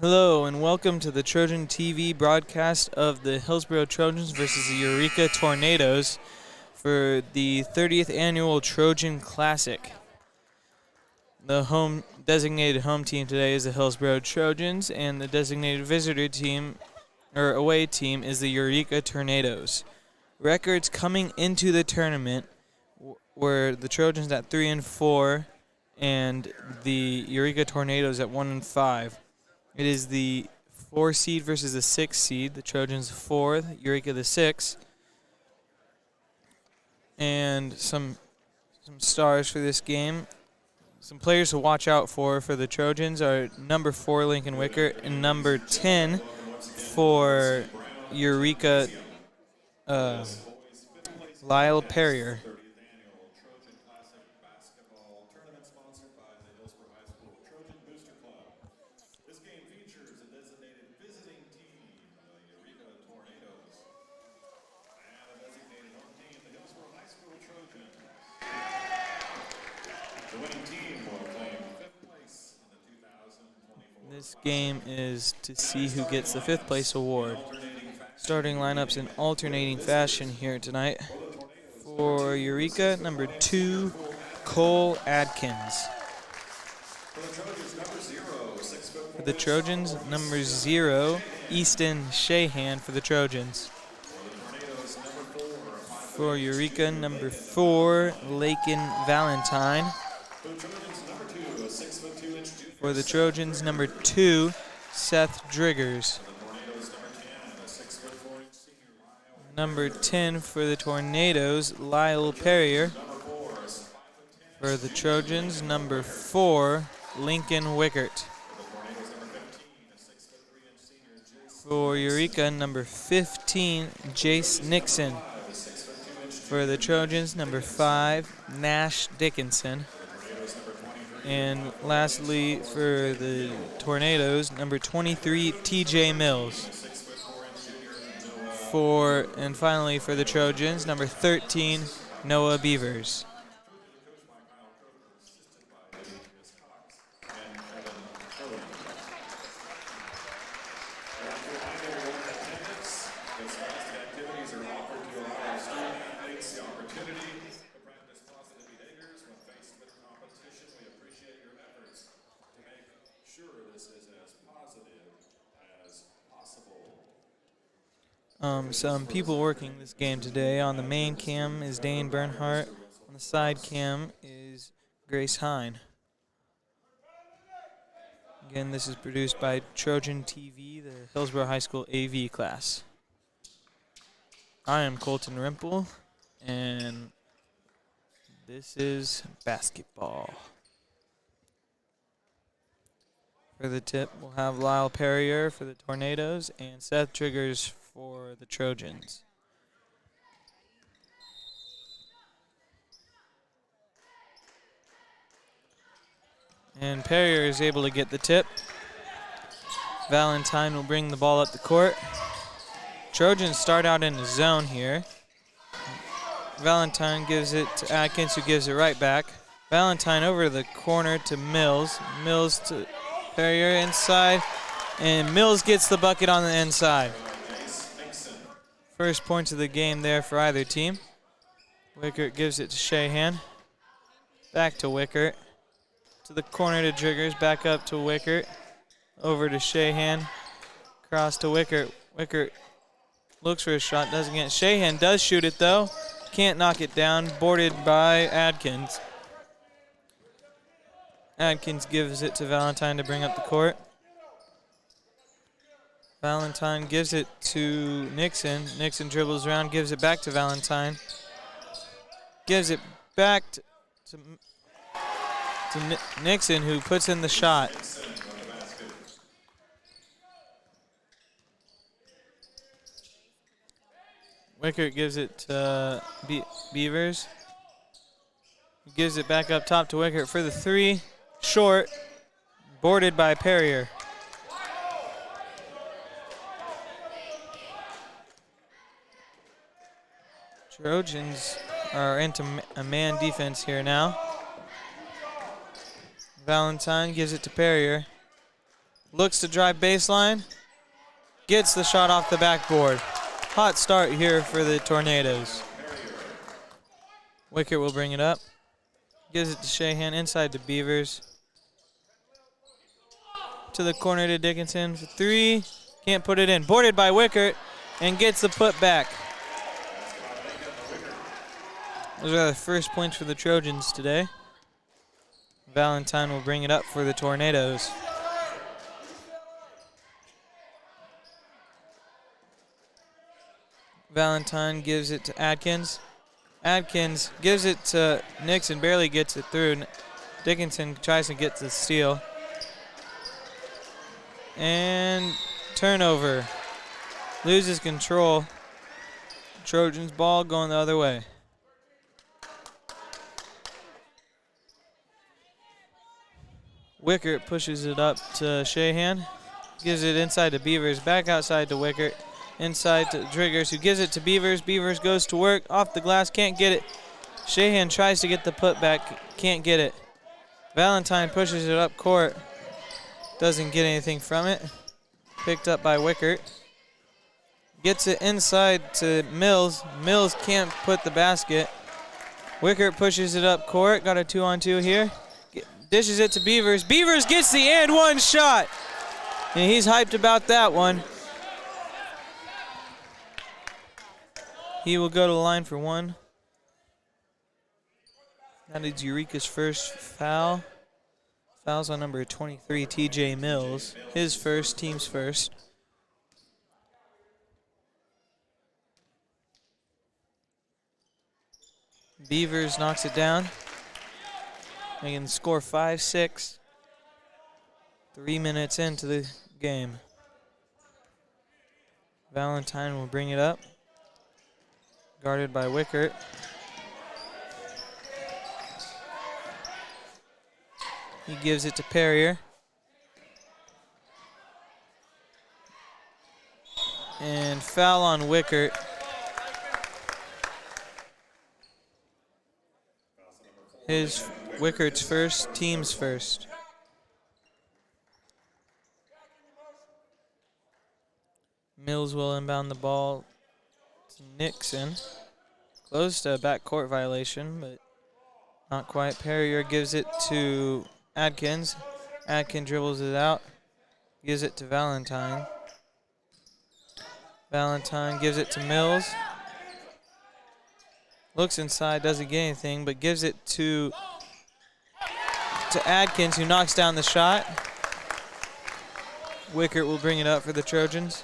Hello and welcome to the Trojan TV broadcast of the Hillsboro Trojans versus the Eureka Tornadoes for the 30th annual Trojan Classic. The designated home team today is the Hillsboro Trojans, and the designated visitor team or away team is the Eureka Tornadoes. Records coming into the tournament were the Trojans at 3-4 and the Eureka Tornadoes at 1-5. It is the 4 seed versus the 6 seed. The Trojans 4th, Eureka the 6th. And some stars for this game. Some players to watch out for the Trojans are number 4 Lincoln Wickert and number 10 for Eureka Lyle Perrier. This game is to see who gets the 5th place award. Starting lineups in alternating fashion here tonight. For Eureka, number 2, Cole Adkins. For the Trojans, number 0, Easton Shahan for the Trojans. For Eureka, number 4, Lakin Valentine. For the Trojans, number 2, Seth Driggers. Number 10 for the Tornadoes, Lyle Perrier. For the Trojans, number 4, Lincoln Wickert. For Eureka, number 15, Jace Nixon. For the Trojans, number 5, Nash Dickinson. And lastly, for the Tornadoes, number 23, TJ Mills. And finally, for the Trojans, number 13, Noah Beavers. Some people working this game today. On the main cam is Dane Bernhardt. On the side cam is Grace Hine. Again, this is produced by Trojan TV, the Hillsboro High School AV class. I am Colton Rimple, and this is basketball. For the tip, we'll have Lyle Perrier for the Tornadoes and Seth Triggers for the Trojans. And Perrier is able to get the tip. Valentine will bring the ball up the court. Trojans start out in the zone here. Valentine gives it to Atkins, who gives it right back. Valentine over to the corner to Mills. Mills to Perrier inside, and Mills gets the bucket on the inside. First points of the game there for either team. Wickert gives it to Shahan. Back to Wickert. To the corner to Triggers, back up to Wickert. Over to Shahan. Cross to Wickert. Wickert looks for a shot, doesn't get it. Shahan does shoot it though. Can't knock it down, boarded by Adkins. Adkins gives it to Valentine to bring up the court. Valentine gives it to Nixon. Nixon dribbles around, gives it back to Valentine. Gives it back to Nixon, who puts in the shot. Wickert gives it to Beavers. Gives it back up top to Wickert for the 3. Short, boarded by Perrier. Trojans are into a man defense here now. Valentine gives it to Perrier. Looks to drive baseline. Gets the shot off the backboard. Hot start here for the Tornadoes. Wickert will bring it up. Gives it to Shahan, inside to Beavers. To the corner to Dickinson for three. Can't put it in. Boarded by Wickert and gets the putback. Those are the first points for the Trojans today. Valentine will bring it up for the Tornadoes. Valentine gives it to Adkins. Adkins gives it to Nixon, barely gets it through. Dickinson tries to get the steal. And turnover. Loses control. Trojans ball going the other way. Wickert pushes it up to Shahan. Gives it inside to Beavers. Back outside to Wickert. Inside to Driggers, who gives it to Beavers. Beavers goes to work. Off the glass. Can't get it. Shahan tries to get the putback. Can't get it. Valentine pushes it up court. Doesn't get anything from it. Picked up by Wickert. Gets it inside to Mills. Mills can't put the basket. Wickert pushes it up court. Got a 2-on-2 here. Dishes it to Beavers. Beavers gets the and one shot. And he's hyped about that one. He will go to the line for one. That is Eureka's first foul. Fouls on number 23, TJ Mills. His first, team's first. Beavers knocks it down. Making the score 5-6. 3 minutes into the game. Valentine will bring it up. Guarded by Wickert. He gives it to Perrier. And foul on Wickert. Wickert's first, team's first. Mills will inbound the ball to Nixon. Close to a backcourt violation, but not quite. Perrier gives it to Adkins. Adkins dribbles it out. Gives it to Valentine. Valentine gives it to Mills. Looks inside, doesn't get anything, but gives it to Adkins, who knocks down the shot. Wickert will bring it up for the Trojans.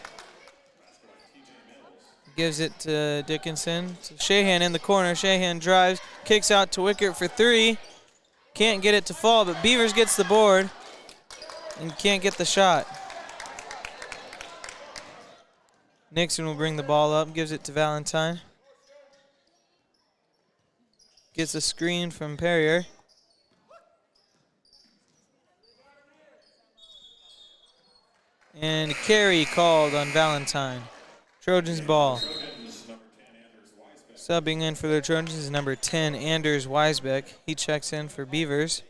Gives it to Dickinson. So Shahan in the corner. Shahan drives, kicks out to Wickert for three. Can't get it to fall, but Beavers gets the board and can't get the shot. Nixon will bring the ball up, gives it to Valentine. Gets a screen from Perrier. And a carry called on Valentine. Trojans ball. Subbing in for the Trojans is number 10, Anders Weisbeck. He checks in for Beavers.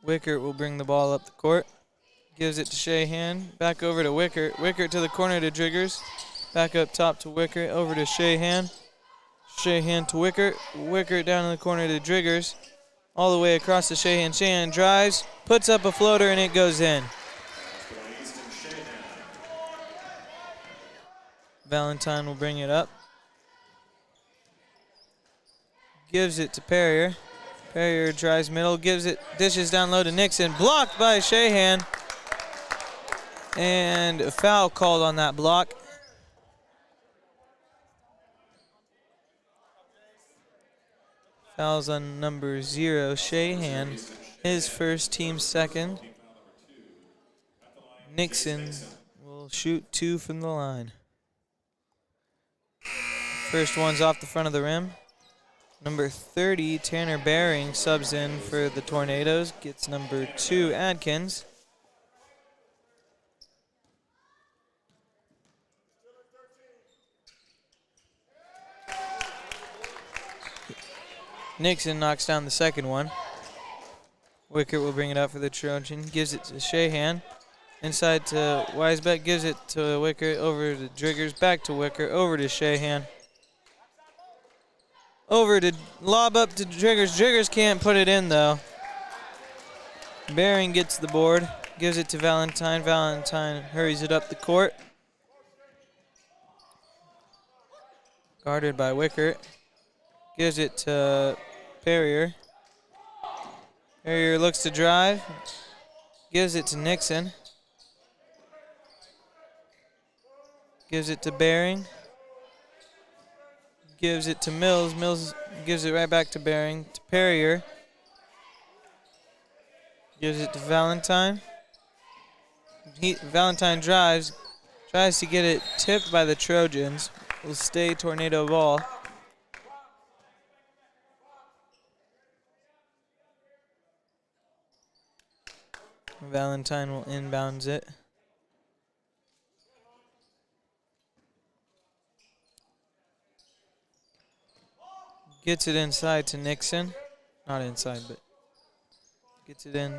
Wickert will bring the ball up the court. Gives it to Shahan. Back over to Wickert. Wickert to the corner to Driggers. Back up top to Wickert. Over to Shahan. Shahan to Wickert. Wickert down in the corner to Driggers. All the way across to Shahan. Shahan drives. Puts up a floater and it goes in. Valentine will bring it up. Gives it to Perrier. Perrier drives middle. Gives it. Dishes down low to Nixon. Blocked by Shahan. And a foul called on that block. Fouls on number 0, Shahan. His first, team second. Nixon will shoot 2 from the line. First one's off the front of the rim. Number 30, Tanner Baring, subs in for the Tornadoes. Gets number 2, Adkins. Nixon knocks down the second one. Wickert will bring it out for the Trojan. Gives it to Shahan. Inside to Weisbeck. Gives it to Wickert. Over to Driggers. Back to Wickert. Over to Shahan. Over to lob up to Driggers. Driggers can't put it in though. Bering gets the board. Gives it to Valentine. Valentine hurries it up the court. Guarded by Wickert. Gives it to Perrier. Perrier looks to drive. Gives it to Nixon. Gives it to Bering. Gives it to Mills. Mills gives it right back to Bering. To Perrier. Gives it to Valentine. Valentine drives. Tries to get it tipped by the Trojans. Will stay Tornado ball. Valentine will inbounds it. Gets it inside to Nixon. Not inside, but gets it in.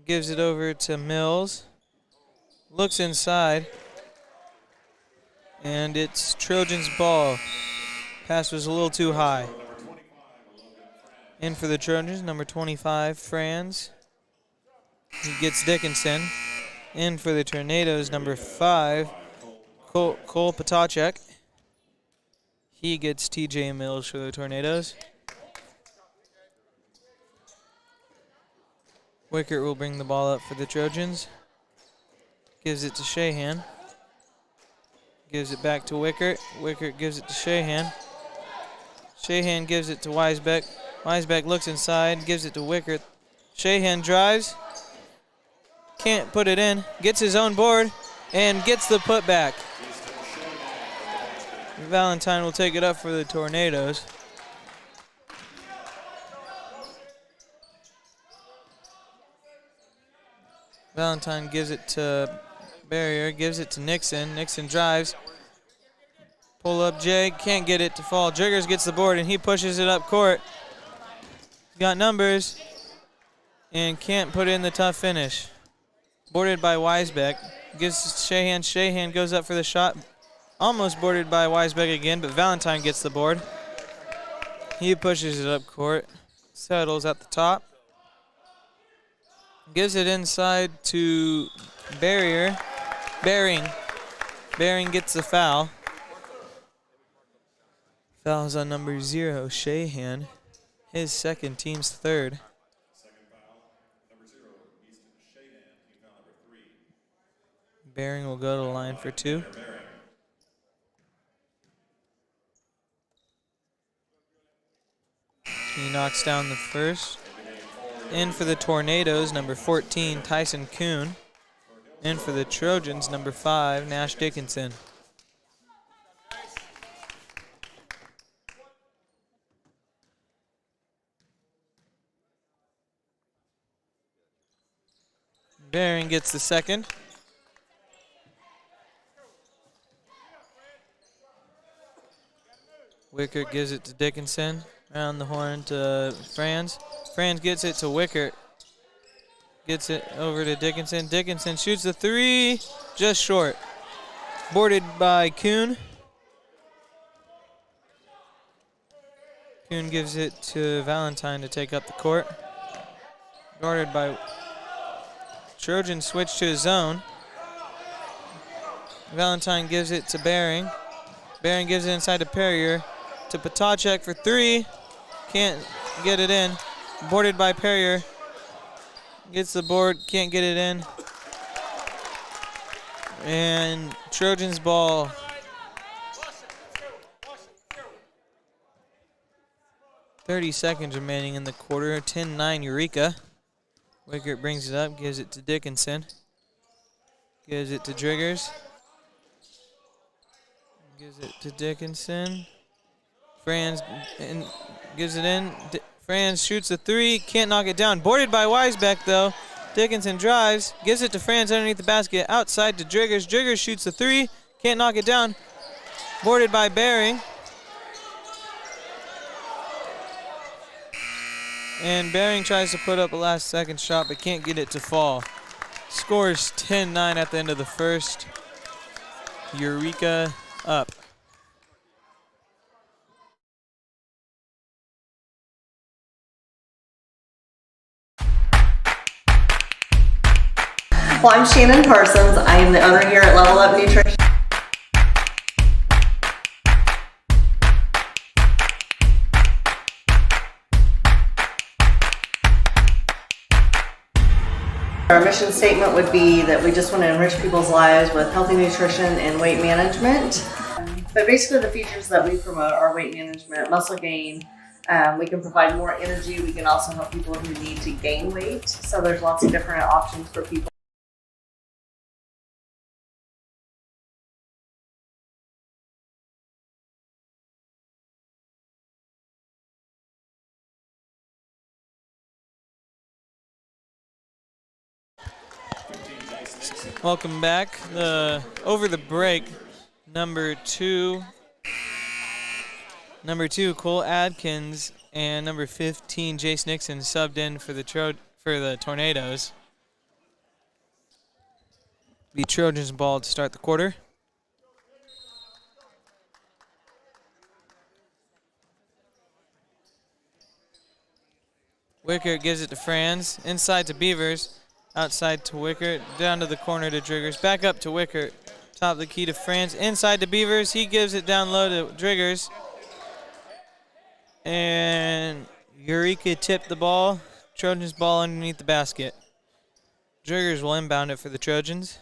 Gives it over to Mills. Looks inside. And it's Trojans' ball. Pass was a little too high. In for the Trojans, number 25, Franz. He gets Dickinson. In for the Tornadoes, number 5, Cole Potacek. He gets TJ Mills for the Tornadoes. Wickert will bring the ball up for the Trojans. Gives it to Shahan. Gives it back to Wickert. Wickert gives it to Shahan. Shahan gives it to Weisbeck. Weisbeck looks inside, gives it to Wickert. Shahan drives. Can't put it in. Gets his own board and gets the putback. Valentine will take it up for the Tornadoes. Valentine gives it to Barrier, gives it to Nixon. Nixon drives. Pull up Jay, can't get it to fall. Jiggers gets the board and he pushes it up court. Got numbers and can't put in the tough finish. Boarded by Weisbeck. Gives Shahan. Shahan goes up for the shot. Almost boarded by Weisbeck again, but Valentine gets the board. He pushes it up court. Settles at the top. Gives it inside to Bering. Bering gets the foul. Foul's on number 0, Shahan. His second, team's third. Bering will go to the line for 2. He knocks down the first. In for the Tornadoes, number 14, Tyson Kuhn. In for the Trojans, number 5, Nash Dickinson. Bering gets the second. Wickert gives it to Dickinson. Around the horn to Franz. Franz gets it to Wickert. Gets it over to Dickinson. Dickinson shoots the 3, just short. Boarded by Kuhn. Kuhn gives it to Valentine to take up the court. Guarded by Trojan, switch to his zone. Valentine gives it to Bering. Bering gives it inside to Perrier. To Potacek for 3. Can't get it in. Boarded by Perrier. Gets the board, can't get it in. And Trojans ball. .30 seconds remaining in the quarter. 10-9 Eureka. Wickert brings it up, gives it to Dickinson. Gives it to Driggers. Gives it to Dickinson. Franz gives it in. Franz shoots a 3, can't knock it down. Boarded by Weisbeck, though. Dickinson drives, gives it to Franz underneath the basket, outside to Driggers. Driggers shoots a 3, can't knock it down. Boarded by Bering. And Bering tries to put up a last-second shot, but can't get it to fall. Scores 10-9 at the end of the first. Eureka up. Well, I'm Shannon Parsons. I am the owner here at Level Up Nutrition. Our mission statement would be that we just want to enrich people's lives with healthy nutrition and weight management. But basically the features that we promote are weight management, muscle gain. We can provide more energy. We can also help people who need to gain weight. So there's lots of different options for people. Welcome back. Over the break, number two, Cole Adkins, and number 15, Jace Nixon, subbed in for the Tornadoes. The Trojans ball to start the quarter. Wicker gives it to Franz, inside to Beavers. Outside to Wickert, down to the corner to Driggers, back up to Wickert, top of the key to Franz, inside to Beavers, he gives it down low to Driggers. And Eureka tipped the ball, Trojans ball underneath the basket. Driggers will inbound it for the Trojans.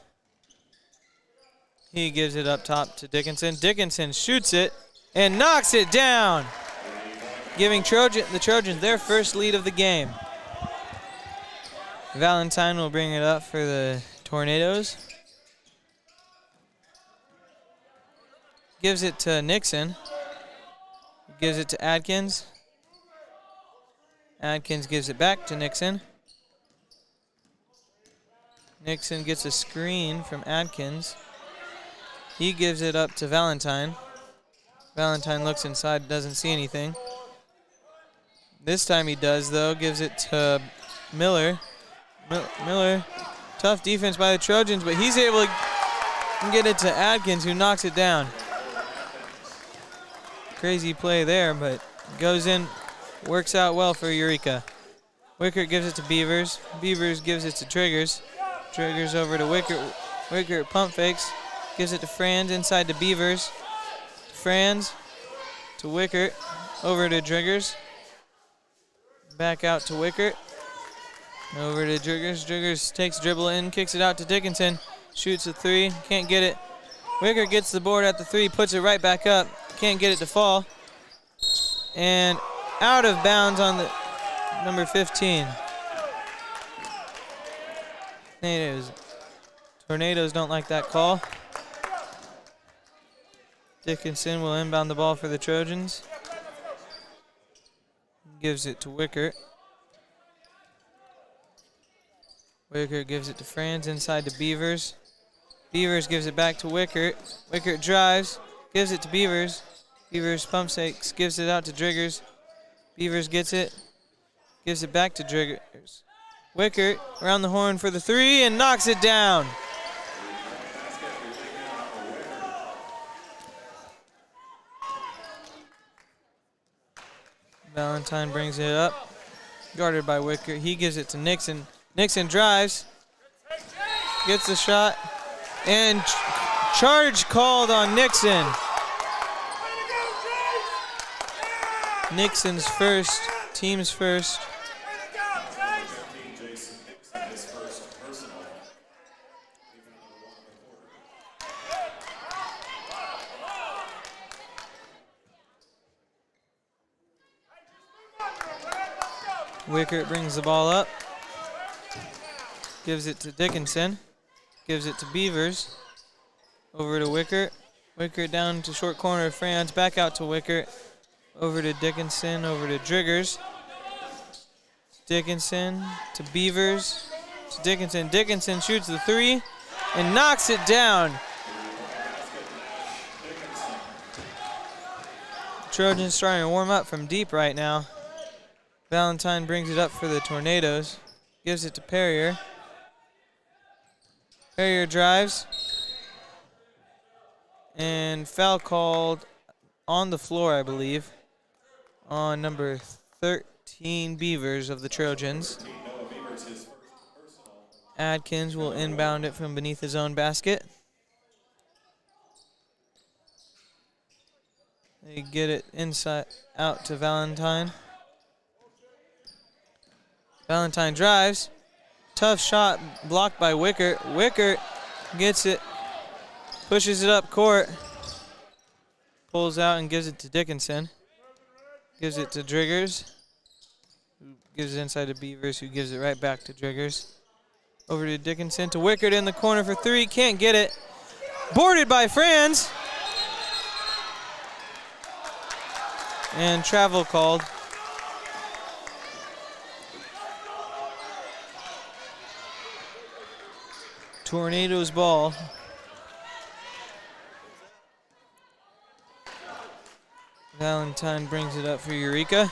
He gives it up top to Dickinson. Dickinson shoots it and knocks it down, giving the Trojans their first lead of the game. Valentine will bring it up for the Tornadoes. Gives it to Nixon. Gives it to Adkins. Adkins gives it back to Nixon. Nixon gets a screen from Adkins. He gives it up to Valentine. Valentine looks inside, doesn't see anything. This time he does, though. Gives it to Miller. Miller, tough defense by the Trojans, but he's able to get it to Adkins, who knocks it down. Crazy play there, but goes in, works out well for Eureka. Wickert gives it to Beavers. Beavers gives it to Triggers. Triggers over to Wickert. Wickert pump fakes, gives it to Franz, inside to Beavers. Franz to Wickert, over to Triggers. Back out to Wickert. Over to Driggers. Driggers takes dribble in, kicks it out to Dickinson. Shoots a three, can't get it. Wicker gets the board at the three, puts it right back up. Can't get it to fall. And out of bounds on the number 15. Tornadoes don't like that call. Dickinson will inbound the ball for the Trojans. Gives it to Wickert. Wickert gives it to Franz, inside to Beavers. Beavers gives it back to Wickert. Wickert drives, gives it to Beavers. Beavers pump fakes, gives it out to Driggers. Beavers gets it, gives it back to Driggers. Wickert around the horn for the three and knocks it down. Valentine brings it up, guarded by Wickert. He gives it to Nixon. Nixon drives, gets the shot, and charge called on Nixon. Nixon's first, team's first. Wickert brings the ball up. Gives it to Dickinson. Gives it to Beavers. Over to Wickert. Wickert down to short corner of Franz. Back out to Wickert. Over to Dickinson. Over to Driggers. Dickinson to Beavers. To Dickinson. Dickinson shoots the three and knocks it down. Trojans trying to warm up from deep right now. Valentine brings it up for the Tornadoes. Gives it to Perrier. Perrier drives. And foul called on the floor, I believe, on number 13, Beavers of the Trojans. Adkins will inbound it from beneath his own basket. They get it inside out to Valentine. Valentine drives. Tough shot blocked by Wickert. Wickert gets it, pushes it up court, pulls out and gives it to Dickinson. Gives it to Driggers, who gives it inside to Beavers, who gives it right back to Driggers. Over to Dickinson, to Wickert in the corner for three. Can't get it. Boarded by Franz. And travel called. Tornadoes ball. Valentine brings it up for Eureka.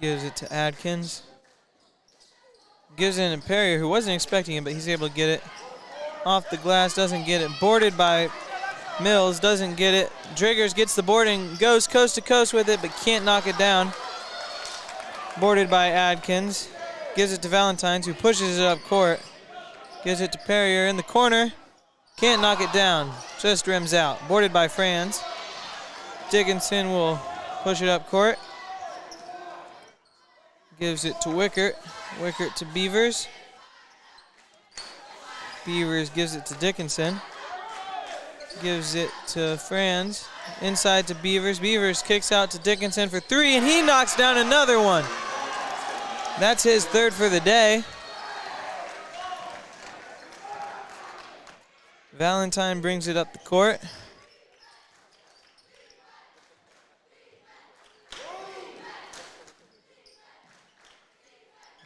Gives it to Adkins. Gives it to Perrier, who wasn't expecting it, but he's able to get it. Off the glass, doesn't get it. Boarded by Mills, doesn't get it. Driggers gets the boarding, goes coast to coast with it, but can't knock it down. Boarded by Adkins. Gives it to Valentine, who pushes it up court. Gives it to Perrier in the corner. Can't knock it down. Just rims out. Boarded by Franz. Dickinson will push it up court. Gives it to Wickert. Wickert to Beavers. Beavers gives it to Dickinson. Gives it to Franz. Inside to Beavers. Beavers kicks out to Dickinson for three, and he knocks down another one. That's his third for the day. Valentine brings it up the court.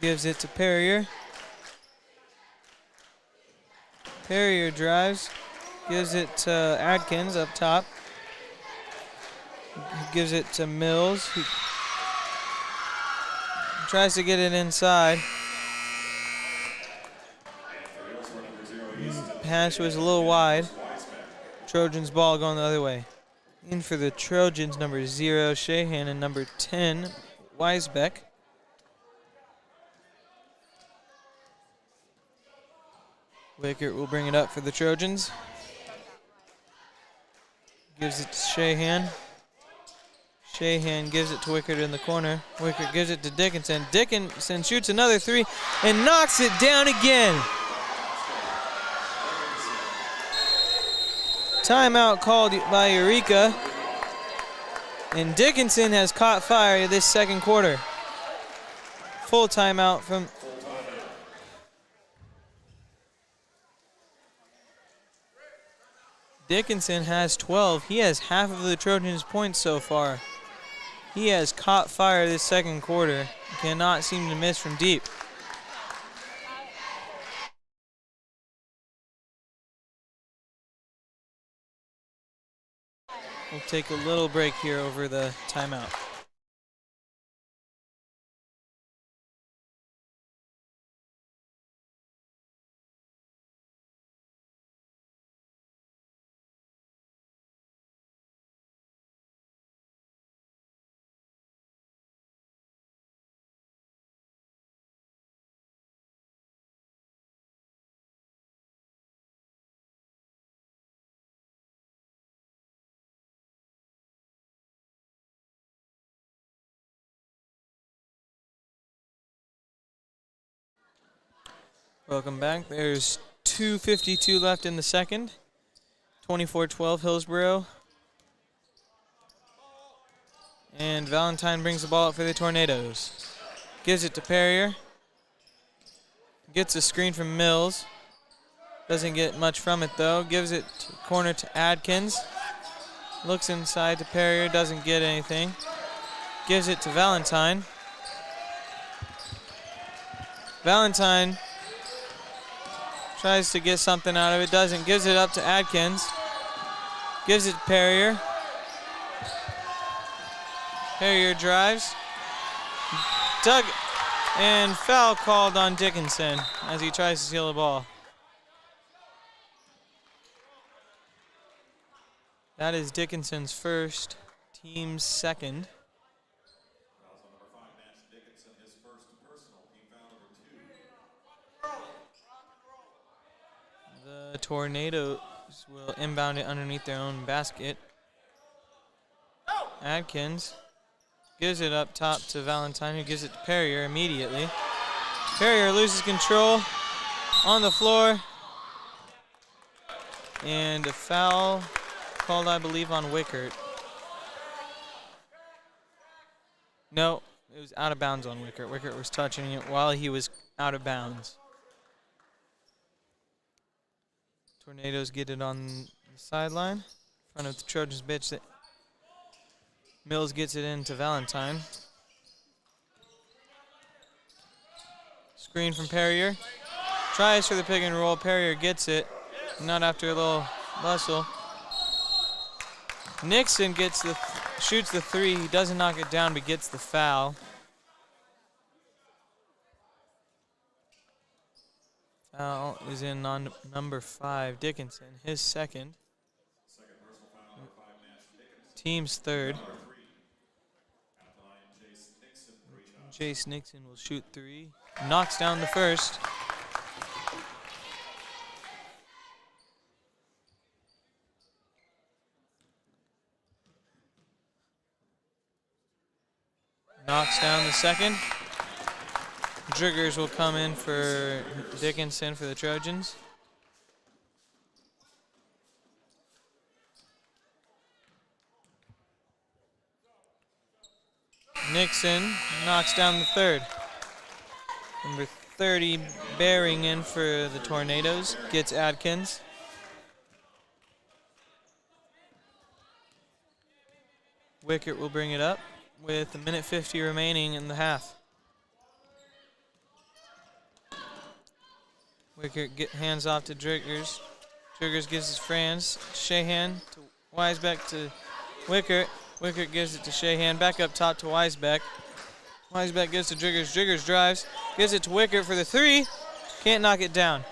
Gives it to Perrier. Perrier drives. Gives it to Adkins up top. Gives it to Mills, who tries to get it inside. Pass was a little wide. Trojans ball going the other way. In for the Trojans, number 0, Shahan, and number 10, Weisbeck. Wickert will bring it up for the Trojans. Gives it to Shahan. Shahan gives it to Wickert in the corner. Wickert gives it to Dickinson. Dickinson shoots another three and knocks it down again. Timeout called by Eureka. And Dickinson has caught fire this second quarter. Full timeout from Dickinson has 12. He has half of the Trojans' points so far. He has caught fire this second quarter. Cannot seem to miss from deep. We'll take a little break here over the timeout. Welcome back. There's 2:52 left in the second. 24-12 Hillsboro. And Valentine brings the ball up for the Tornadoes. Gives it to Perrier. Gets a screen from Mills. Doesn't get much from it though. Gives it to corner to Adkins. Looks inside to Perrier. Doesn't get anything. Gives it to Valentine. Valentine Tries to get something out of it, doesn't. Gives it up to Adkins. Gives it to Perrier. Perrier drives. Dug, and foul called on Dickinson as he tries to steal the ball. That is Dickinson's first, team's second. The Tornadoes will inbound it underneath their own basket. Adkins gives it up top to Valentine, who gives it to Perrier immediately. Perrier loses control on the floor. And a foul called, I believe, on Wickert. No, it was out of bounds on Wickert. Wickert was touching it while he was out of bounds. Tornadoes get it on the sideline in front of the Trojans bench. Mills gets it into Valentine. Screen from Perrier. Tries for the pick and roll. Perrier gets it. Not after a little bustle. Nixon gets shoots the three. He doesn't knock it down, but gets the foul. Foul is in on number 5, Dickinson, his second. Team's third. Jace Nixon will shoot 3. Knocks down the first. Knocks down the second. Driggers will come in for Dickinson for the Trojans. Nixon knocks down the third. Number 30 bearing in for the Tornadoes gets Adkins. Wickert will bring it up with 1:50 remaining in the half. Wickert hands off to Driggers. Driggers gives it to Franz. Shahan to Weisbeck to Wickert. Wickert gives it to Shahan. Back up top to Weisbeck. Weisbeck gives to Driggers. Driggers drives. Gives it to Wickert for the 3. Can't knock it down.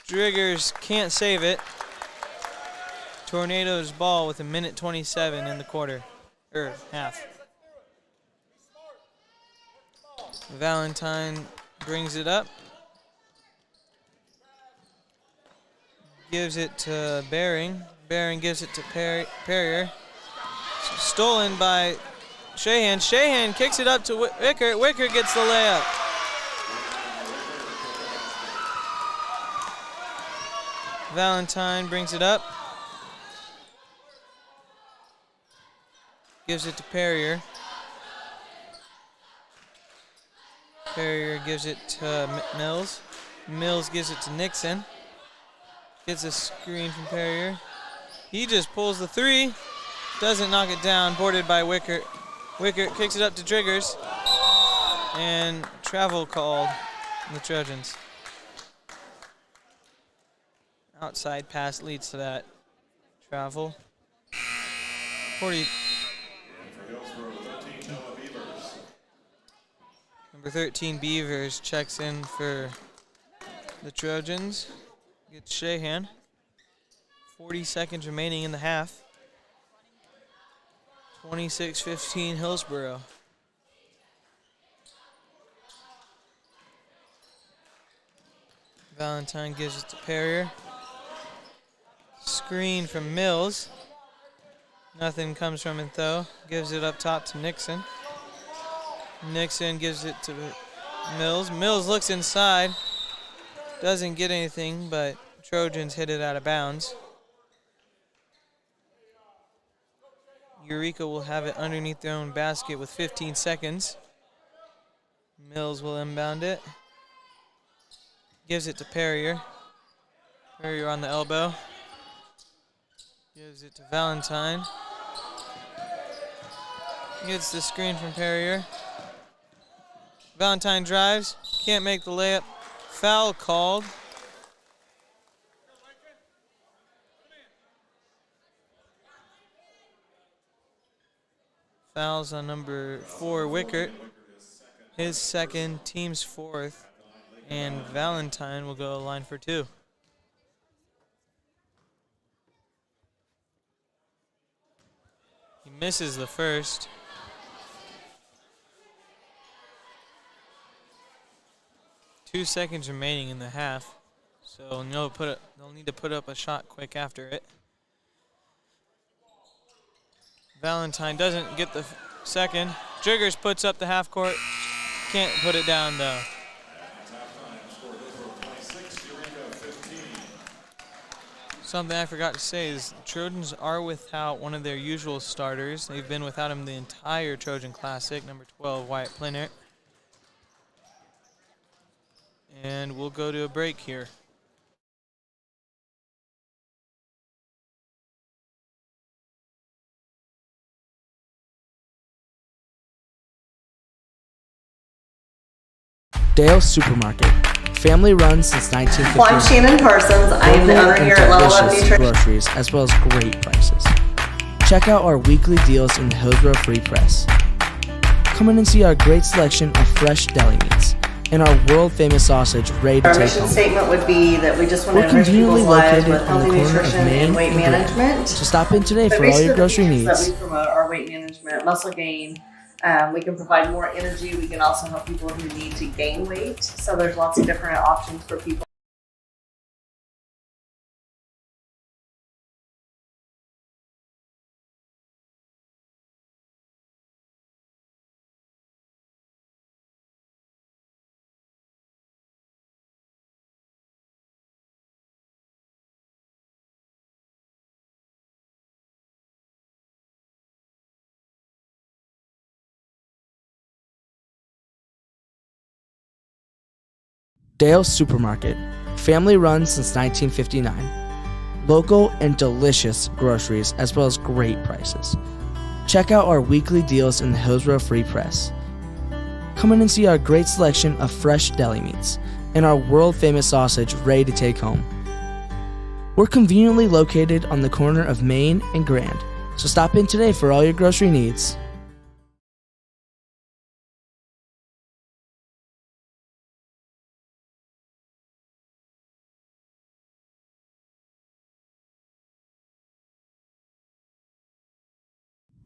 Driggers can't save it. Tornadoes ball with 1:27 in the quarter, or half. Valentine brings it up. Gives it to Bering. Bering gives it to Perrier. Stolen by Shahan. Shahan kicks it up to Wickert. Wickert gets the layup. Valentine brings it up. Gives it to Perrier. Perrier gives it to Mills. Mills gives it to Nixon. Gets a screen from Perrier. He just pulls the 3. Doesn't knock it down. Boarded by Wickert. Wickert kicks it up to Driggers. And travel called on the Trojans. Outside pass leads to that travel. 40. Number 13, Beavers, checks in for the Trojans. Gets Shahan. 40 seconds remaining in the half. 26-15 Hillsboro. Valentine gives it to Perrier. Screen from Mills. Nothing comes from it though. Gives it up top to Nixon. Nixon gives it to Mills. Mills looks inside. Doesn't get anything, but Trojans hit it out of bounds. Eureka will have it underneath their own basket with 15 seconds. Mills will inbound it. Gives it to Perrier. Perrier on the elbow. Gives it to Valentine. Gets the screen from Perrier. Valentine drives. Can't make the layup. foul called. Fouls on number 4, Wickert. His second, team's fourth. And Valentine will go line for 2. He misses the first. Two seconds remaining in the half, so they'll need to put up a shot quick after it. Valentine doesn't get the second. Jiggers puts up the half court. Can't put it down though. Something I forgot to say is the Trojans are without one of their usual starters. They've been without him the entire Trojan Classic, number 12, Wyatt Plinert. And we'll go to a break here. Dale's Supermarket, family run since 1950. Well, I'm Shannon Parsons. I am the owner here at Level Up Nutrition. Groceries, as well as great prices. Check out our weekly deals in the Hillsboro Free Press. Come in and see our great selection of fresh deli meats and our world-famous sausage ready to Our take mission home. statement would be that we just want We're to enrich conveniently people's lives located with on the healthy corner of nutrition Main and weight and Grand. management. So stop in today But for all basically your grocery the features needs. that we promote are weight management, muscle gain. We can provide more energy. We can also help people who need to gain weight. So there's lots of different options for people. Dale's Supermarket, family run since 1959. Local and delicious groceries, as well as great prices. Check out our weekly deals in the Hillsboro Free Press. Come in and see our great selection of fresh deli meats and our world-famous sausage ready to take home. We're conveniently located on the corner of Main and Grand, so stop in today for all your grocery needs.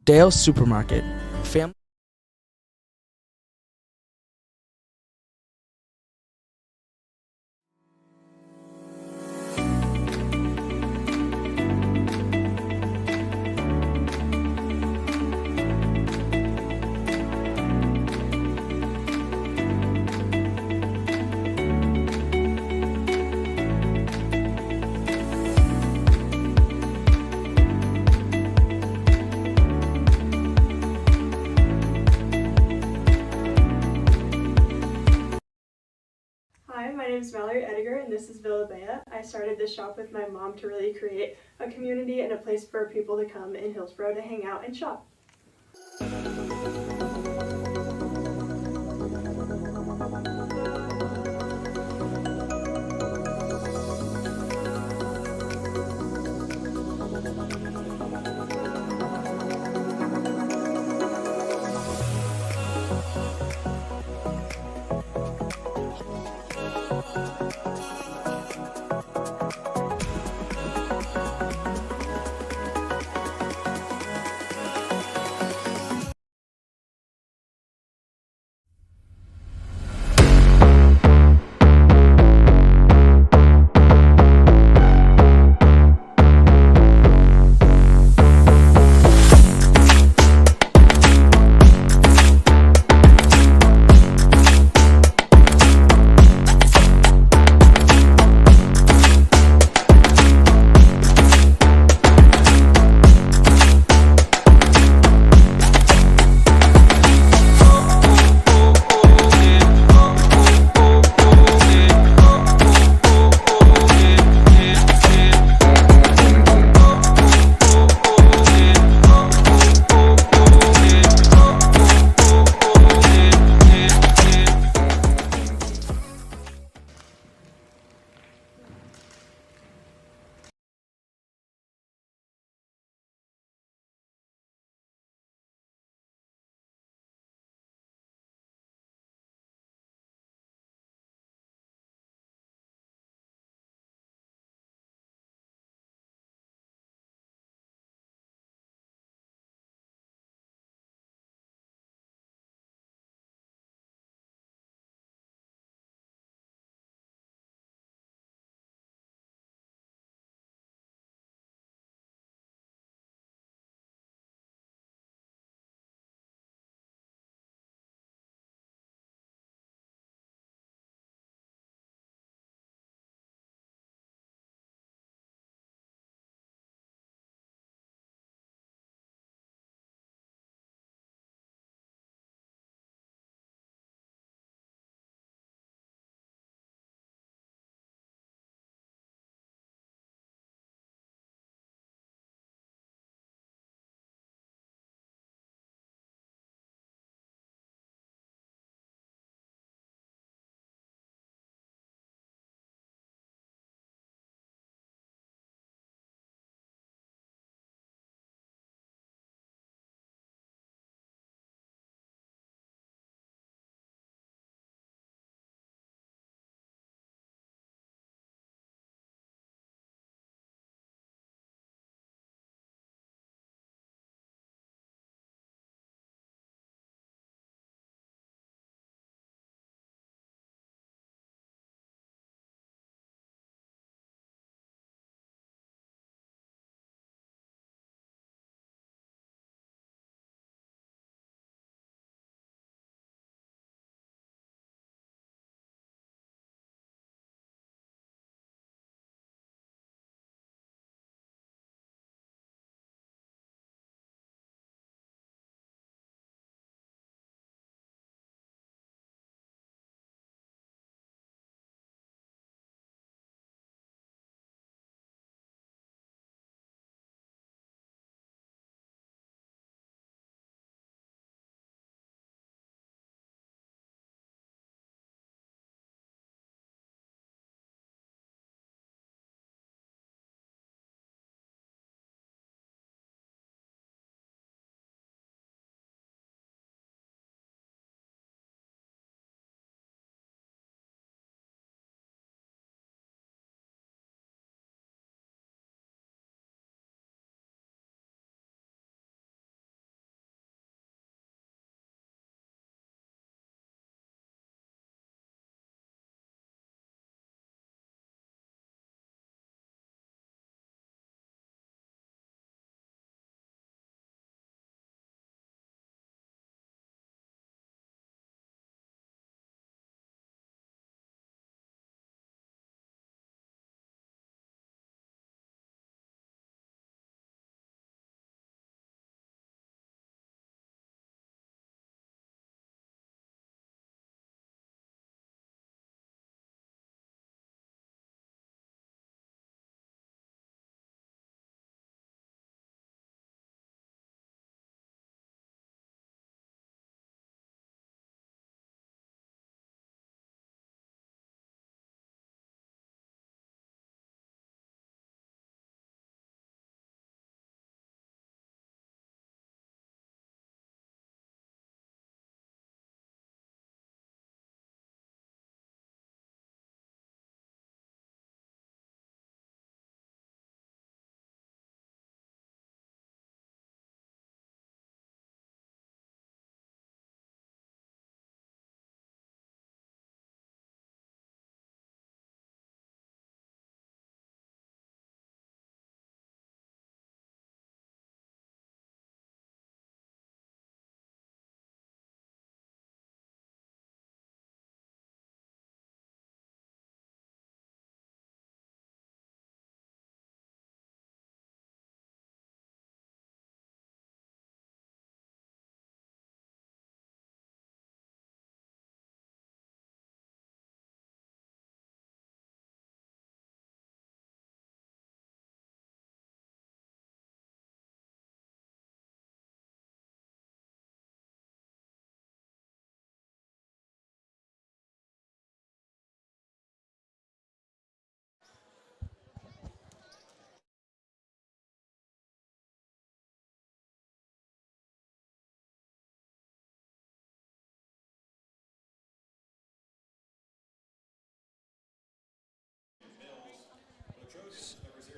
Dale's Supermarket, family Hi, my name is Mallory Ediger and this is Villa Bea. I started this shop with my mom to really create a community and a place for people to come in Hillsboro to hang out and shop.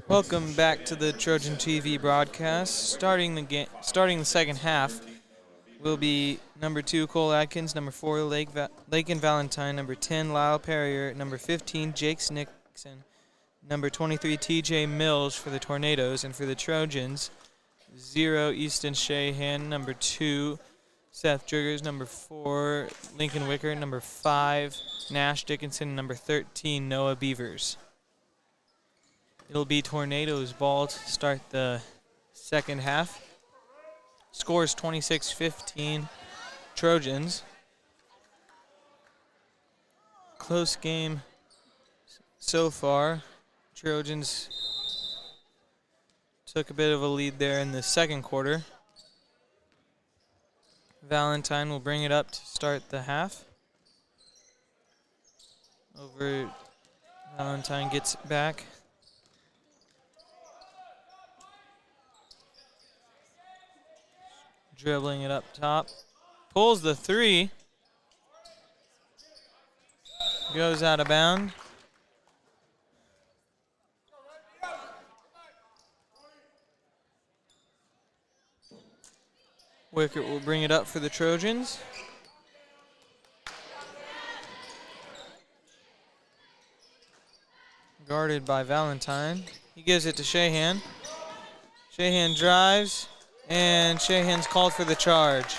Welcome back to the Trojan TV broadcast. Starting the second half will be number 2 Cole Atkins, number 4 Lake and Valentine, number 10 Lyle Perrier, number 15 Jake Nixon, number 23 TJ Mills for the Tornadoes, and for the Trojans 0 Easton Shahan, number 2 Seth Driggers, number 4 Lincoln Wicker, number 5 Nash Dickinson, number 13 Noah Beavers. It'll be Tornadoes ball to start the second half. Scores 26-15 Trojans. Close game so far. Trojans took a bit of a lead there in the second quarter. Valentine will bring it up to start the half. Valentine gets it back. Dribbling it up top. Pulls the 3. Goes out of bounds. Wickert will bring it up for the Trojans. Guarded by Valentine. He gives it to Shahan. Shahan drives. And Shahan's called for the charge.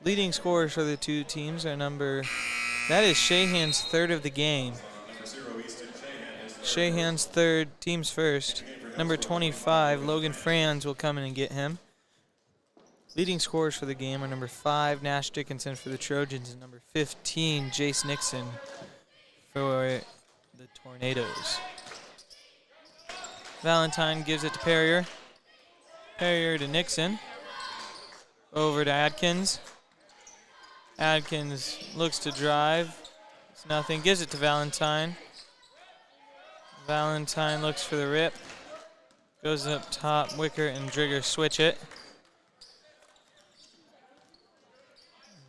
Leading scorers for the two teams are that is Shahan's third of the game. Shahan's third, team's first. Number 25, Logan Franz will come in and get him. Leading scorers for the game are number 5, Nash Dickinson for the Trojans, and number 15, Jace Nixon for the Tornadoes. Valentine gives it to Perrier. Perrier to Nixon. Over to Adkins. Adkins looks to drive. It's nothing. Gives it to Valentine. Valentine looks for the rip. Goes up top. Wicker and Drigger switch it.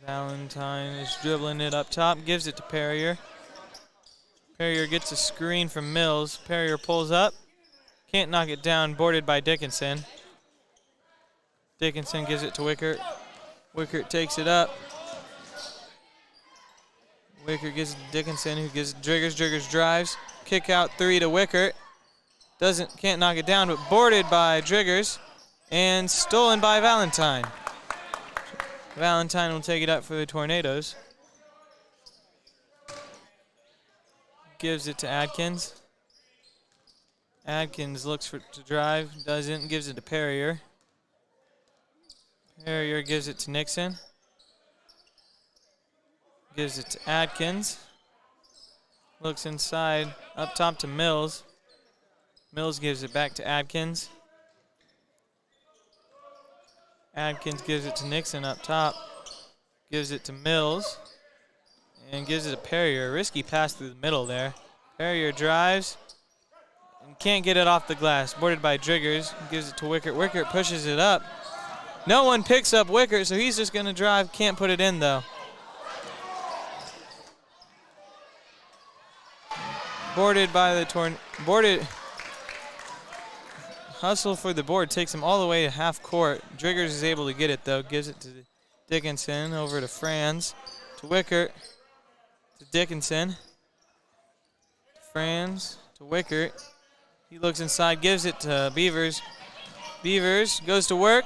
Valentine is dribbling it up top. Gives it to Perrier. Perrier gets a screen from Mills. Perrier pulls up. Can't knock it down, boarded by Dickinson. Dickinson gives it to Wickert. Wickert takes it up. Wickert gives it to Dickinson, who gives Driggers. Driggers drives. Kick out 3 to Wickert. Can't knock it down, but boarded by Driggers. And stolen by Valentine. Valentine will take it up for the Tornadoes. Gives it to Adkins. Adkins looks to drive, doesn't, gives it to Perrier. Perrier gives it to Nixon. Gives it to Adkins. Looks inside, up top to Mills. Mills gives it back to Adkins. Adkins gives it to Nixon up top. Gives it to Mills. And gives it to Perrier. Risky pass through the middle there. Perrier drives. And can't get it off the glass. Boarded by Driggers. Gives it to Wickert. Wickert pushes it up. No one picks up Wickert, so he's just going to drive. Can't put it in, though. Boarded by the boarded. Hustle for the board. Takes him all the way to half court. Driggers is able to get it, though. Gives it to Dickinson. Over to Franz. To Wickert. To Dickinson. Franz. To Wickert. He looks inside, gives it to Beavers. Beavers goes to work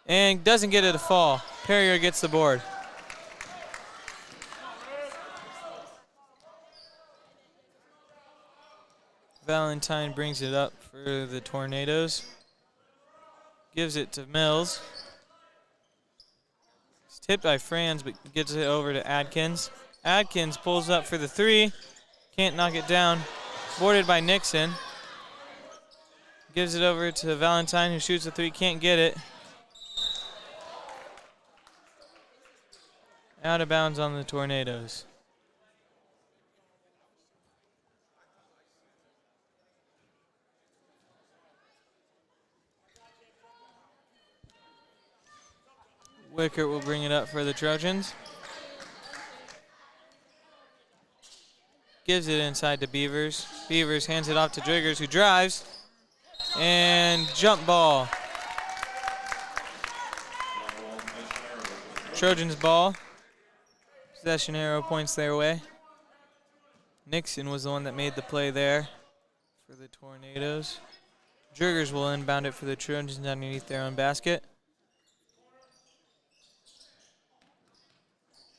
and doesn't get it to fall. Perrier gets the board. Valentine brings it up for the Tornadoes. Gives it to Mills. It's tipped by Franz, but gets it over to Adkins. Adkins pulls up for the 3. Can't knock it down. Boarded by Nixon. Gives it over to Valentine, who shoots a 3. Can't get it. Out of bounds on the Tornadoes. Wickert will bring it up for the Trojans. Gives it inside to Beavers. Beavers hands it off to Driggers, who drives. And jump ball. Trojans ball. Possession arrow points their way. Nixon was the one that made the play there for the Tornadoes. Driggers will inbound it for the Trojans underneath their own basket.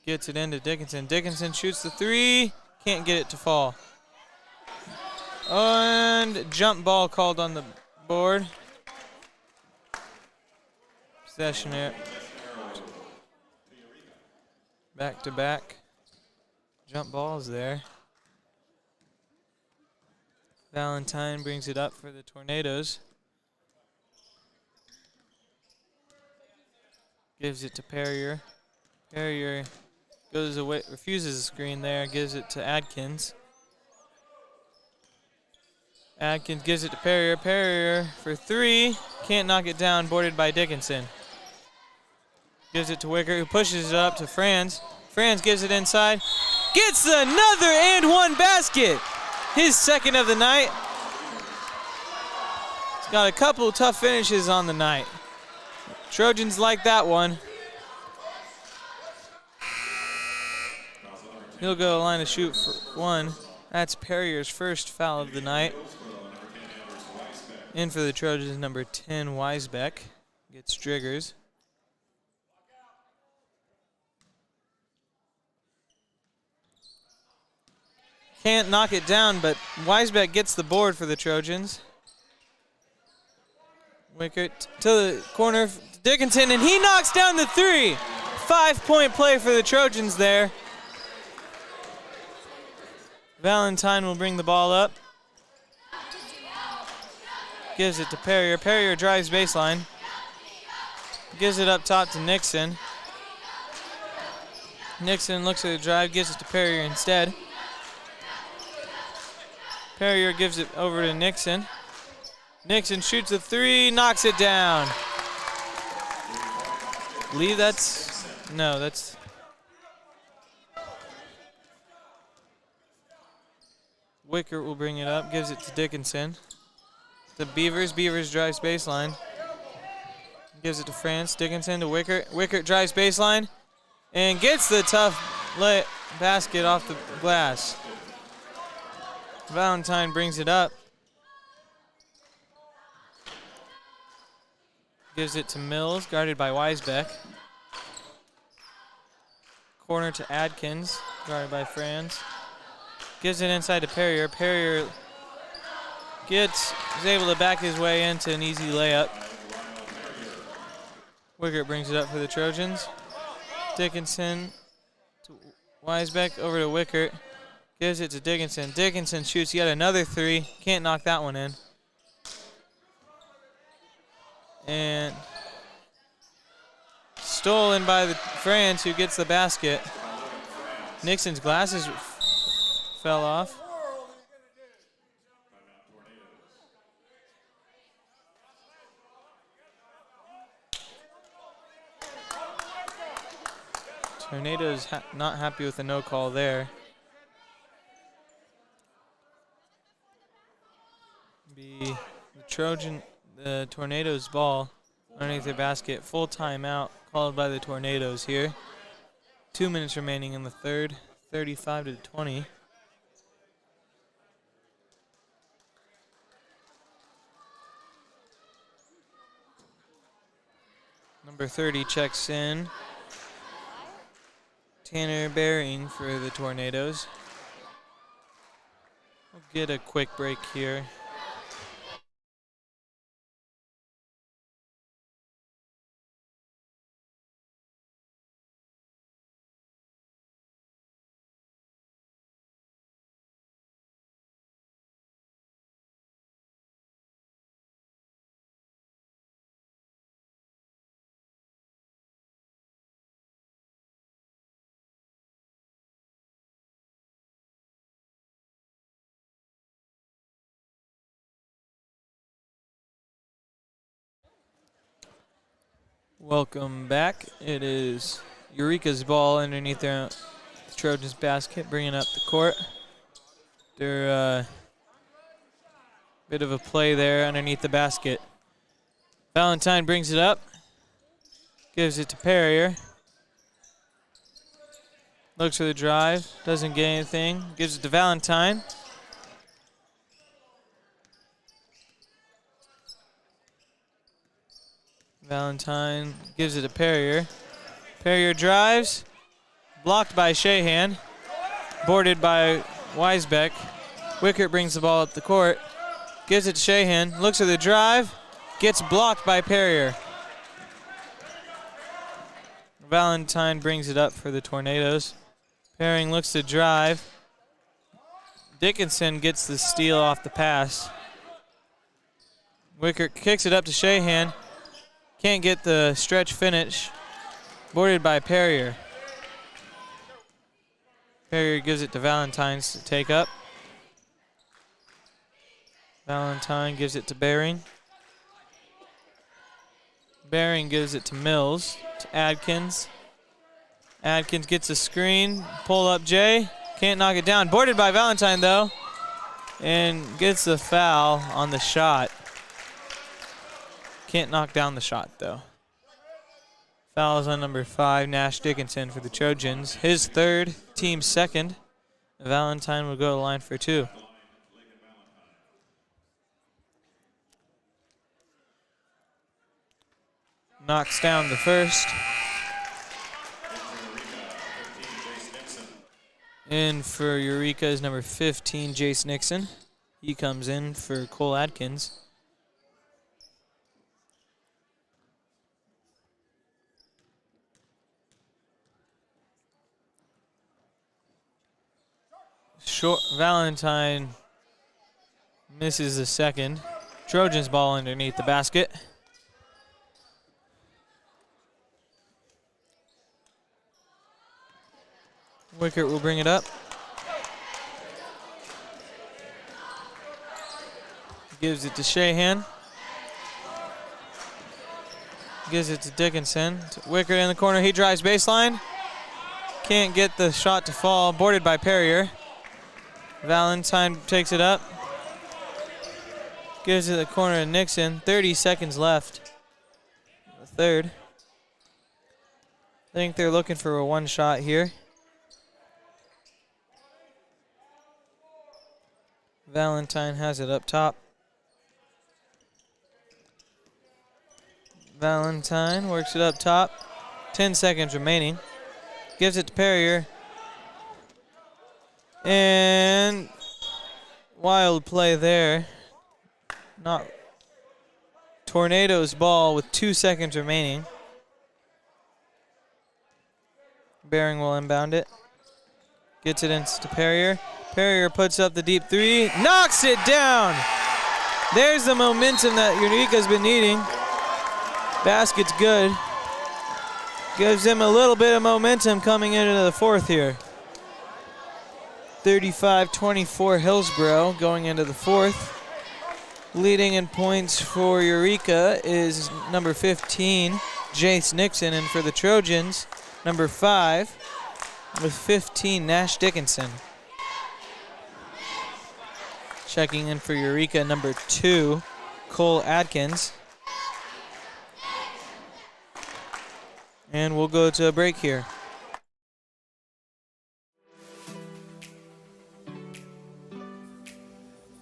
Gets it into Dickinson. Dickinson shoots the three. Can't get it to fall. And jump ball called on the board. Possession arrow. Back to back. Jump balls there. Valentine brings it up for the Tornadoes. Gives it to Perrier. Perrier goes away, refuses the screen there, gives it to Adkins. Adkins gives it to Perrier. Perrier for three. Can't knock it down, boarded by Dickinson. Gives it to Wicker, who pushes it up to Franz. Franz gives it inside. Gets another and one basket. His second of the night. He's got a couple tough finishes on the night. Trojans like that one. He'll go to the line to shoot for one. That's Perrier's first foul of the night. In for the Trojans, number 10, Weisbeck. Gets Driggers. Can't knock it down, but Weisbeck gets the board for the Trojans. Wickert to the corner, Dickinson, and he knocks down the three. 5-point play for the Trojans there. Valentine will bring the ball up. Gives it to Perrier. Perrier drives baseline. Gives it up top to Nixon. Nixon looks at the drive, gives it to Perrier instead. Perrier gives it over to Nixon. Nixon shoots a three, knocks it down. Lee, that's Wicker will bring it up, gives it to Dickinson. The Beavers. Beavers drives baseline. Gives it to France. Dickinson to Wicker. Wicker drives baseline and gets the tough basket off the glass. Valentine brings it up. Gives it to Mills, guarded by Weisbeck. Corner to Adkins, guarded by Franz. Gives it inside to Perrier. Perrier is able to back his way into an easy layup. Wickert brings it up for the Trojans. Dickinson to Weisbeck, over to Wickert. Gives it to Dickinson. Dickinson shoots yet another three. Can't knock that one in. And stolen by the France, who gets the basket. Nixon's glasses fell off. Tornadoes not happy with the no call there. Be the Tornadoes ball underneath their basket. Full timeout called by the Tornadoes here. 2 minutes remaining in the third, 35-20. Number 30 checks in. Tanner Bering for the Tornadoes. We'll get a quick break here. Welcome back. It is Eureka's ball underneath the Trojans basket, bringing up the court. After bit of a play there underneath the basket. Valentine brings it up. Gives it to Perrier. Looks for the drive. Doesn't get anything. Gives it to Valentine. Valentine gives it to Perrier. Perrier drives. Blocked by Shahan. Boarded by Weisbeck. Wickert brings the ball up the court. Gives it to Shahan. Looks at the drive. Gets blocked by Perrier. Valentine brings it up for the Tornadoes. Perrier looks to drive. Dickinson gets the steal off the pass. Wickert kicks it up to Shahan. Can't get the stretch finish. Boarded by Perrier. Perrier gives it to Valentine to take up. Valentine gives it to Bering. Bering gives it to Mills, to Adkins. Adkins gets a screen, pull up Jay. Can't knock it down. Boarded by Valentine though. And gets the foul on the shot. Can't knock down the shot though. Foul is on number 5, Nash Dickinson for the Trojans. His third, team's second. Valentine will go to the line for 2. Knocks down the first. In for Eureka is number 15, Jace Nixon. He comes in for Cole Adkins. Short Valentine misses the second. Trojans ball underneath the basket. Wickert will bring it up. Gives it to Shahan. Gives it to Dickinson. Wickert in the corner. He drives baseline. Can't get the shot to fall. Boarded by Perrier. Valentine takes it up. Gives it to the corner to Nixon. 30 seconds left. The third. I think they're looking for a one shot here. Valentine has it up top. Valentine works it up top. 10 seconds remaining. Gives it to Perrier. And wild play there. Not Tornadoes ball with 2 seconds remaining. Bering will inbound it. Gets it into Perrier. Perrier puts up the deep 3. Knocks it down. There's the momentum that Eureka's been needing. Basket's good. Gives him a little bit of momentum coming into the fourth here. 35-24 Hillsboro going into the fourth. Leading in points for Eureka is number 15, Jace Nixon, and for the Trojans, number 5, with 15, Nash Dickinson. Checking in for Eureka, number 2, Cole Adkins. And we'll go to a break here.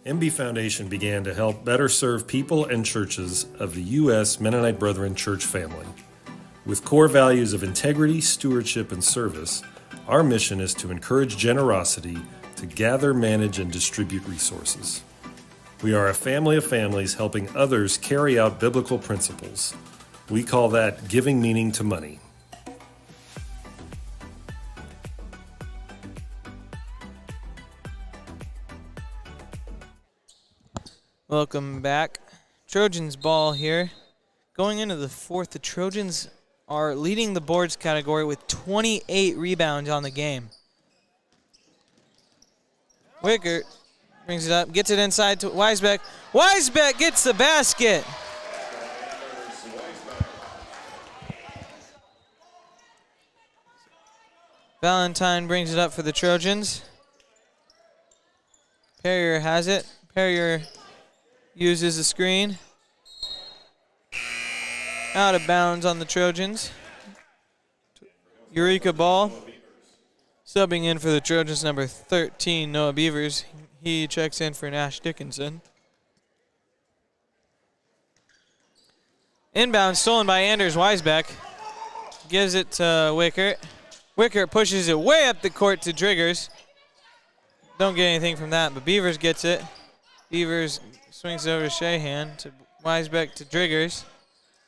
MB Foundation began to help better serve people and churches of the U.S. Mennonite Brethren church family. With core values of integrity, stewardship, and service, our mission is to encourage generosity to gather, manage, and distribute resources. We are a family of families helping others carry out biblical principles. We call that giving meaning to money. Welcome back. Trojans ball here. Going into the fourth, the Trojans are leading the boards category with 28 rebounds on the game. Wickert brings it up, gets it inside to Weisbeck. Weisbeck gets the basket. Valentine brings it up for the Trojans. Perrier has it. Perrier uses the screen. Out of bounds on the Trojans. Eureka ball. Subbing in for the Trojans, number 13, Noah Beavers. He checks in for Nash Dickinson. Inbound stolen by Anders Weisbeck. Gives it to Wickert. Wickert pushes it way up the court to Driggers. Don't get anything from that, but Beavers gets it. Beavers swings it over to Shahan, to Weisbeck to Driggers.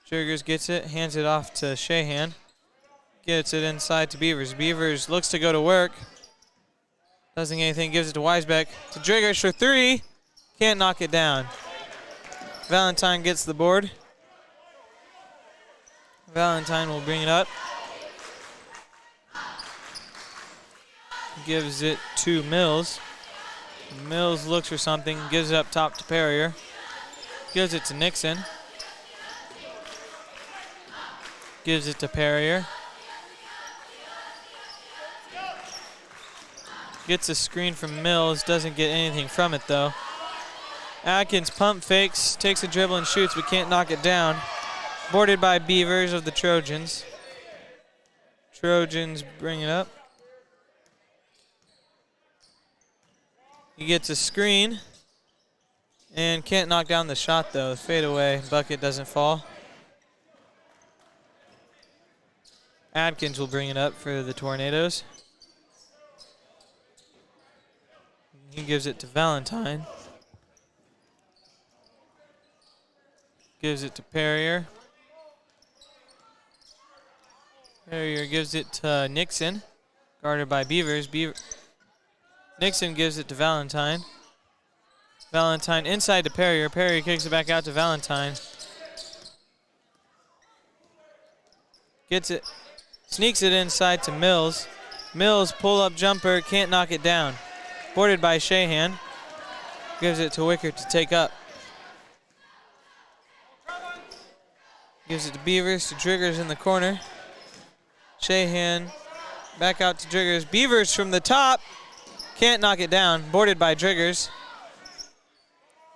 Driggers gets it, hands it off to Shahan. Gets it inside to Beavers. Beavers looks to go to work. Doesn't get anything, gives it to Weisbeck. To Driggers for three. Can't knock it down. Valentine gets the board. Valentine will bring it up. Gives it to Mills. Mills looks for something, gives it up top to Perrier. Gives it to Nixon. Gives it to Perrier. Gets a screen from Mills, doesn't get anything from it though. Atkins pump fakes, takes a dribble and shoots, but can't knock it down. Boarded by Beavers of the Trojans. Trojans bring it up. He gets a screen and can't knock down the shot though. The fadeaway bucket doesn't fall. Adkins will bring it up for the Tornadoes. He gives it to Valentine. Gives it to Perrier. Perrier gives it to Nixon, guarded by Beavers. Nixon gives it to Valentine. Valentine inside to Perrier. Perrier kicks it back out to Valentine. Gets it, sneaks it inside to Mills. Mills pull-up jumper, can't knock it down. Boarded by Shahan. Gives it to Wickert to take up. Gives it to Beavers, to Driggers in the corner. Shahan back out to Driggers. Beavers from the top. Can't knock it down. Boarded by Driggers.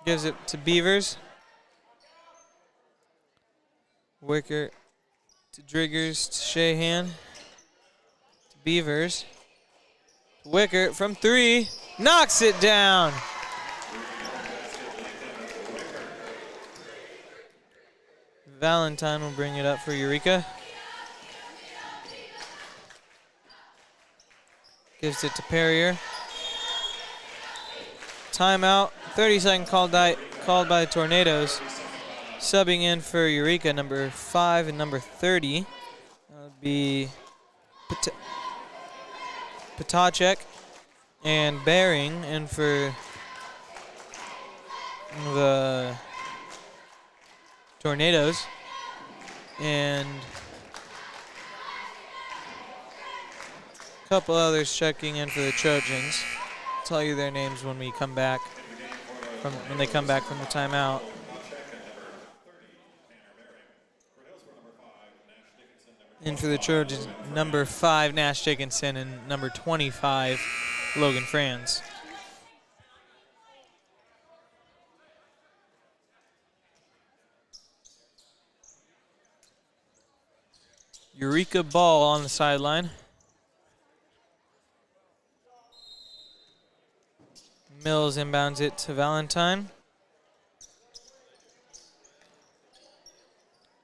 Gives it to Beavers. Wickert to Driggers to Shahan. To Beavers. Wickert from three. Knocks it down. Valentine will bring it up for Eureka. Gives it to Perrier. Timeout. 30-second called by the Tornadoes. Subbing in for Eureka, number 5 and number 30. That would be Patacek and Bering, and for the Tornadoes. And a couple others checking in for the Trojans. I'll tell you their names when we come back when they come back from the timeout. In for the Trojans, number 5, Nash Dickinson, and number 25, Logan Franz. Eureka ball on the sideline. Mills inbounds it to Valentine.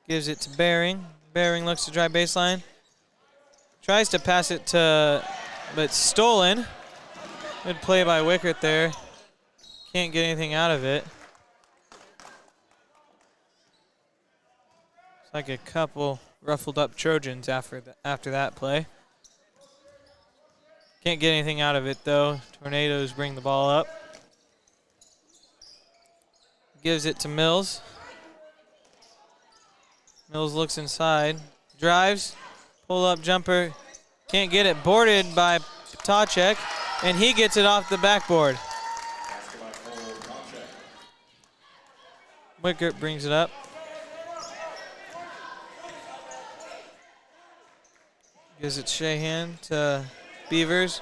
Gives it to Bering. Bering looks to drive baseline. Tries to pass it to, but stolen. Good play by Wickert there. Can't get anything out of it. It's like a couple ruffled up Trojans after that play. Can't get anything out of it though. Tornadoes bring the ball up. Gives it to Mills. Mills looks inside. Drives. Pull-up jumper. Can't get it. Boarded by Patacek. And he gets it off the backboard. Wickert brings it up. Gives it Shahan to Beavers.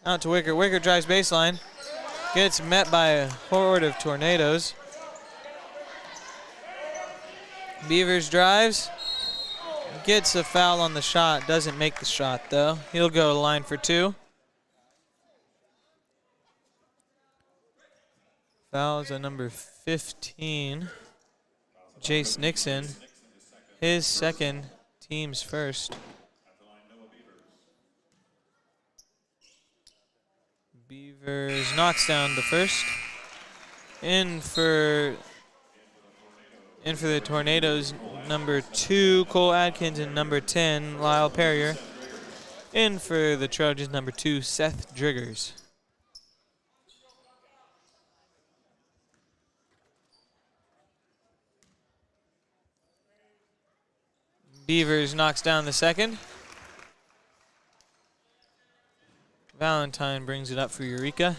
Out to Wickert. Wickert drives baseline. Gets met by a horde of tornadoes. Beavers drives. Gets a foul on the shot. Doesn't make the shot, though. He'll go to the line for 2. Fouls on number 15, Jace Nixon. His second, team's first. Beavers knocks down the first. In for the Tornadoes, number 2, Cole Adkins, and number 10, Lyle Perrier. In for the Trojans, number 2, Seth Driggers. Beavers knocks down the second. Valentine brings it up for Eureka.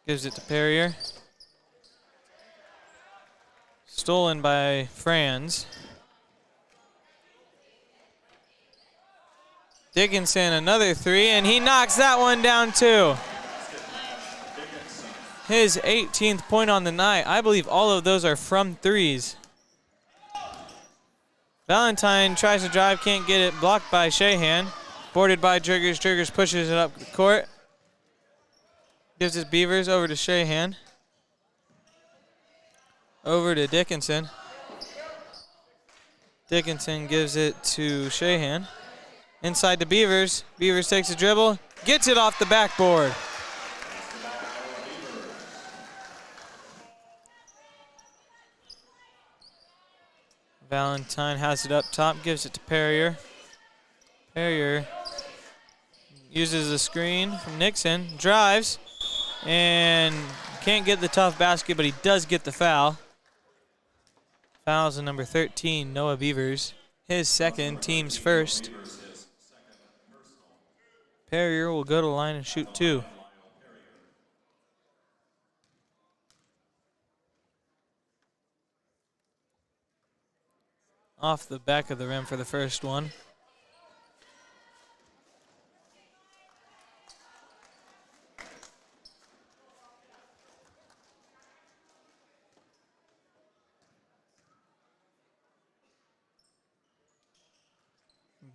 Gives it to Perrier. Stolen by Franz. Dickinson, another 3, and he knocks that one down too. His 18th point on the night. I believe all of those are from 3s. Valentine tries to drive, can't get it, blocked by Shahan. Boarded by Driggers. Driggers pushes it up the court. Gives his Beavers over to Shahan. Over to Dickinson. Dickinson gives it to Shahan. Inside the Beavers. Beavers takes a dribble. Gets it off the backboard. Valentine has it up top, gives it to Perrier. Perrier uses the screen from Nixon, drives, and can't get the tough basket, but he does get the foul. Fouls on number 13, Noah Beavers. His second, team's first. Perrier will go to the line and shoot 2. Off the back of the rim for the first one.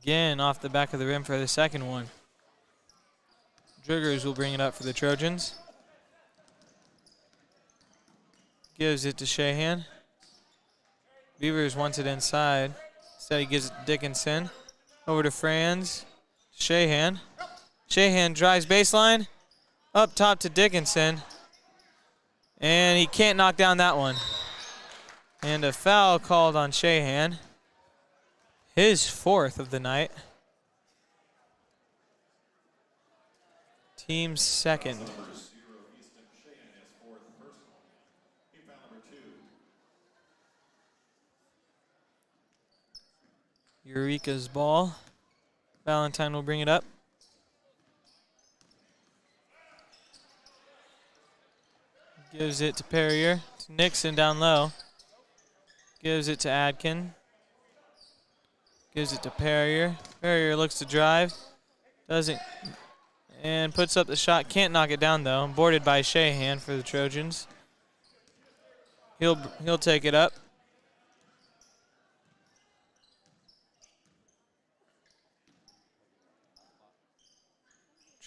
Again, off the back of the rim for the second one. Driggers will bring it up for the Trojans. Gives it to Shahan. Beavers wants it inside. Instead he gives it to Dickinson. Over to Franz. Shahan. Shahan drives baseline. Up top to Dickinson. And he can't knock down that one. And a foul called on Shahan. His 4th of the night. Team's second. Eureka's ball. Valentine will bring it up. Gives it to Perrier. To Nixon down low. Gives it to Adkin. Gives it to Perrier. Perrier looks to drive. Doesn't. And puts up the shot. Can't knock it down though. Boarded by Shahan for the Trojans. He'll take it up.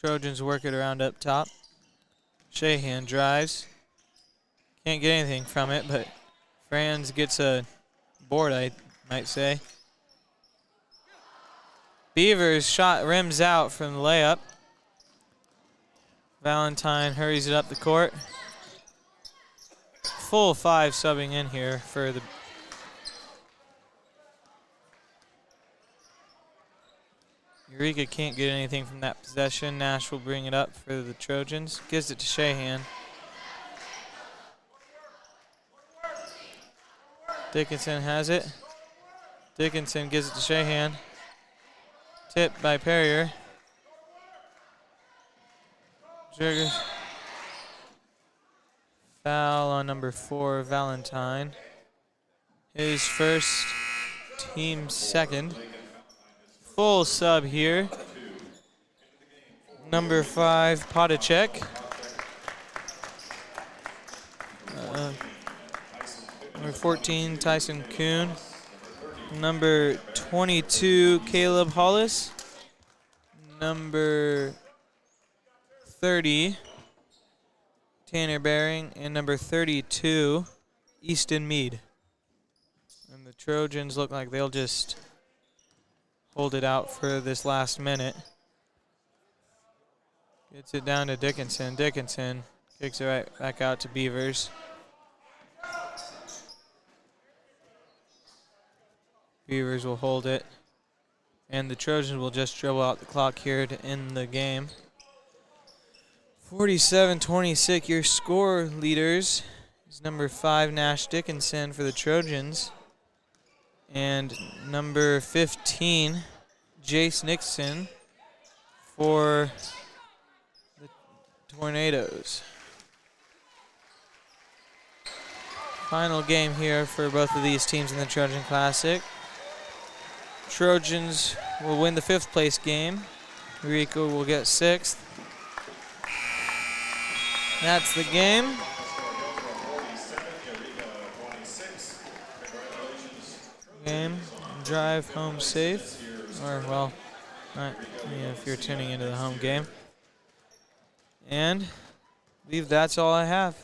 Trojans work it around up top. Shahan drives. Can't get anything from it, but Franz gets a board, I might say. Beavers shot rims out from the layup. Valentine hurries it up the court. Full 5 subbing in here for the Eureka can't get anything from that possession. Nash will bring it up for the Trojans. Gives it to Shahan. Dickinson has it. Dickinson gives it to Shahan. Tipped by Perrier. Driggers. Foul on number 4, Valentine. His first, team second. Full sub here. Number 5, Potacek. Number 14, Tyson Kuhn. Number 22, Caleb Hollis. Number 30, Tanner Baring. And number 32, Easton Mead. And the Trojans look like they'll just hold it out for this last minute. Gets it down to Dickinson. Dickinson kicks it right back out to Beavers. Beavers will hold it. And the Trojans will just dribble out the clock here to end the game. 47-26, your score leaders is number 5, Nash Dickinson for the Trojans. And number 15, Jace Nixon for the Tornadoes. Final game here for both of these teams in the Trojan Classic. Trojans will win the 5th place game. Eureka will get 6th. That's the game. Drive home safe. Or, well, not, if you're tuning into the home game. And I believe that's all I have.